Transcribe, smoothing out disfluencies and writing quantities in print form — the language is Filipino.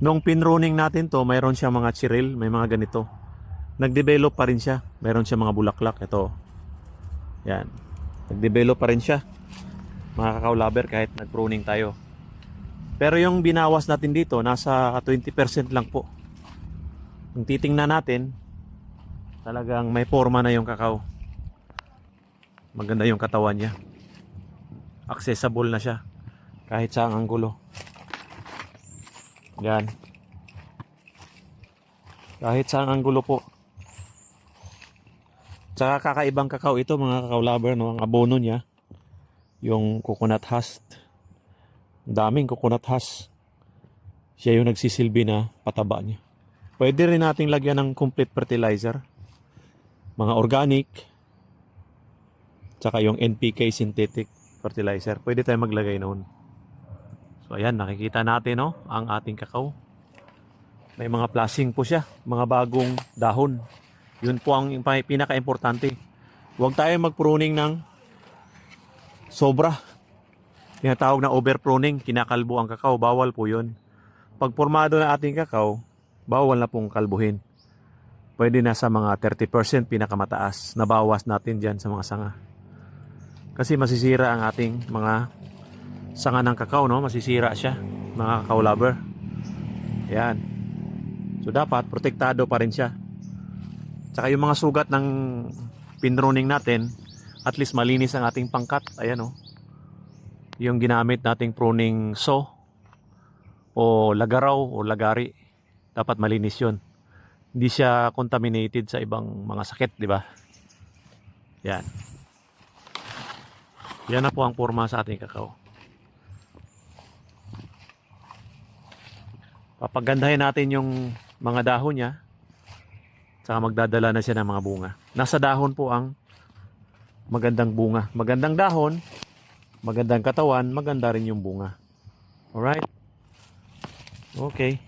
Nung pinruning natin to, mayroon siya mga chiril, may mga ganito. Nagdevelop pa rin siya. Mayroon siya mga bulaklak. Ito. Yan. Nagdevelop pa rin siya. Mga kakao lover, kahit nagpruning tayo. Pero yung binawas natin dito, nasa 20% lang po. Kung titingnan natin, talagang may forma na yung kakao. Maganda yung katawan niya. Accessible na siya. Kahit sa anggulo. Yan. Kahit sa anggulo po. Tsaka kakaibang kakao ito mga kakao lover, no? Ang abono niya, yung coconut husk. Daming coconut husk. Siya yung nagsisilbi na pataba niya. Pwede rin nating lagyan ng complete fertilizer. Mga organic. Tsaka yung NPK synthetic fertilizer. Pwede tayong maglagay noon. So ayan, nakikita natin, no, ang ating kakao. May mga plasing po siya. Mga bagong dahon. Yun po ang pinaka-importante. Huwag tayo mag-pruning ng sobra. Tinatawag na over-pruning. Kinakalbo ang kakao. Bawal po yun. Pag formado na ating kakao, bawal na pong kalbuhin. Pwede na sa mga 30% pinakamataas. Nabawas natin dyan sa mga sanga. Kasi masisira ang ating mga sanga ng kakao, no? Masisira siya, mga kakao lover. Yan. So dapat protektado pa rin siya. Tsaka yung mga sugat ng pinruning natin, at least malinis ang ating pangkat. Ayan, oh. Yung ginamit nating pruning saw o lagaraw o lagari, dapat malinis yun. Hindi siya contaminated sa ibang mga sakit, di ba? Yan. Yan na po ang forma sa ating kakao. Papagandahin natin yung mga dahon niya. Saka magdadala na siya ng mga bunga. Nasa dahon po ang magandang bunga. Magandang dahon, magandang katawan, maganda rin yung bunga. Alright? Okay.